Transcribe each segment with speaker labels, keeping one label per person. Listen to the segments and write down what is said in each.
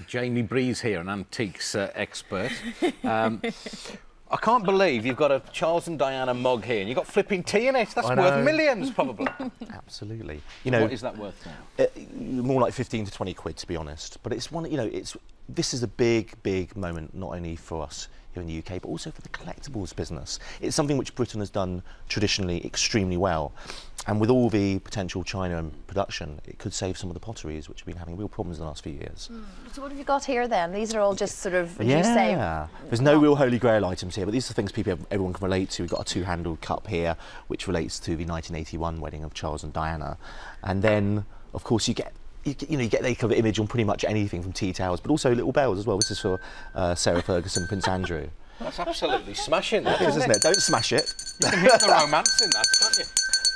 Speaker 1: Jamie Breese here, an antiques expert. I can't believe you've got a Charles and Diana mug here and you've got flipping tea in it. That's worth millions, probably.
Speaker 2: Absolutely.
Speaker 1: You know, what is that worth now?
Speaker 2: More like 15 to 20 quid, to be honest. But it's one, you know, this is a big moment, not only for us here in the UK, but also for the collectibles business. It's something which Britain has done traditionally extremely well. And with all the potential China and production, it could save some of the potteries, which have been having real problems in the last few years.
Speaker 3: So what have you got here then? These are all just sort of, as
Speaker 2: yeah.
Speaker 3: you say...
Speaker 2: There's no real holy grail items here, but these are things everyone can relate to. We've got a two-handled cup here, which relates to the 1981 wedding of Charles and Diana. And then, of course, you get that kind of image on pretty much anything from tea towels, but also little bells as well. This is for Sarah Ferguson, Prince Andrew.
Speaker 1: That's absolutely smashing, that,
Speaker 2: isn't it? Don't smash it.
Speaker 1: You can hear the romance in that, can't you?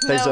Speaker 2: There's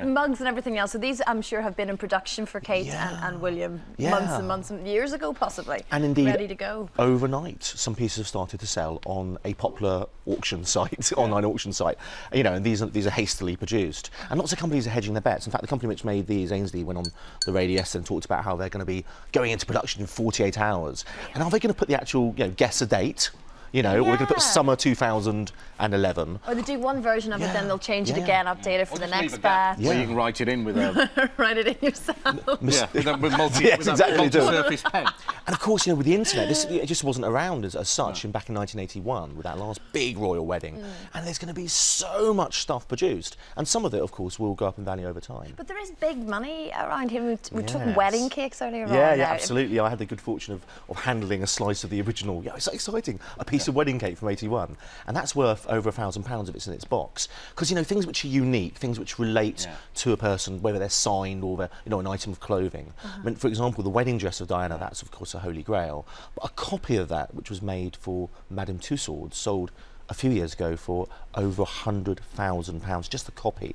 Speaker 3: mugs and everything else. So these, I'm sure, have been in production for Kate and William months and months and years ago, possibly.
Speaker 2: And indeed,
Speaker 3: ready to go.
Speaker 2: Overnight, some pieces have started to sell on a popular auction site, online auction site. You know, and these are hastily produced. And lots of companies are hedging their bets. In fact, the company which made these, Ainsley, went on the radio yesterday and talked about how they're going to be going into production in 48 hours. And are they going to put the actual, guess a date? You know, we're going to put summer 2011.
Speaker 3: Or they do one version of it, then they'll change it again, update it for the next batch.
Speaker 1: Where you can write it in with a...
Speaker 3: Write it in yourself.
Speaker 1: with multi-surface pen.
Speaker 2: And of course, with the internet, it just wasn't around as such back in 1981 with that last big royal wedding. And there's going to be so much stuff produced. And some of it, of course, will go up in value over time.
Speaker 3: But there is big money around here. We took wedding cakes earlier on.
Speaker 2: Yeah, absolutely. I had the good fortune of handling a slice of the original. Yeah, it's so exciting. A piece of wedding cake from 81. And that's worth over £1,000 if it's in its box. Because, things which are unique, things which relate to a person, whether they're signed or they're, an item of clothing. I mean, for example, the wedding dress of Diana, that's, of course, a holy grail. But a copy of that, which was made for Madame Tussauds, sold a few years ago for over £100,000, just the copy.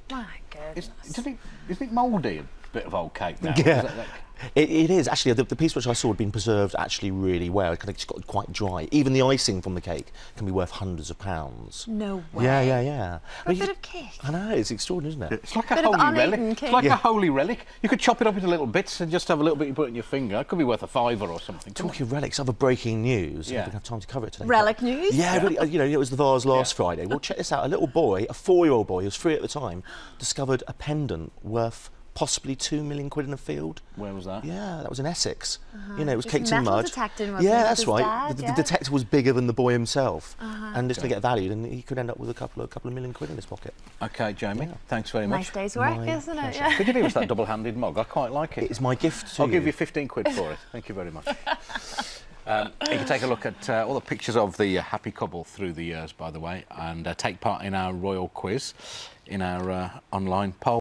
Speaker 3: My goodness.
Speaker 1: Isn't it mouldy, a bit of old cake now?
Speaker 2: Yeah. It is. Actually, the piece which I saw had been preserved actually really well. It kind of just got quite dry. Even the icing from the cake can be worth hundreds of pounds.
Speaker 3: No way.
Speaker 2: Yeah.
Speaker 3: For a bit of cake.
Speaker 2: I know, it's extraordinary, isn't it?
Speaker 1: It's like a holy relic. It's like a holy relic. You could chop it up into little bits and just have a little bit you put in your finger. It could be worth a £5 or something.
Speaker 2: Talking of relics, other breaking news. I don't have time to cover it today.
Speaker 3: Relic news?
Speaker 2: Yeah, really. It was the vase last Friday. Well, check this out. A little boy, a 4-year-old boy, who was 3 at the time, discovered a pendant worth possibly £2 million in a field.
Speaker 1: Where was that?
Speaker 2: Yeah, that was in Essex. It was caked in
Speaker 3: metal
Speaker 2: mud.
Speaker 3: Detecting,
Speaker 2: yeah, that's right. The detector was bigger than the boy himself, and it's going to get valued, and he could end up with a couple of million quid in his pocket.
Speaker 1: Okay, Jamie, thanks very much.
Speaker 3: Nice day's work, isn't it? Yeah.
Speaker 1: Could you give us that double-handed mug? I quite like it.
Speaker 2: It's my gift to you.
Speaker 1: I'll give you 15 quid for it. Thank you very much. You can take a look at all the pictures of the happy couple through the years, by the way, and take part in our royal quiz in our online poll.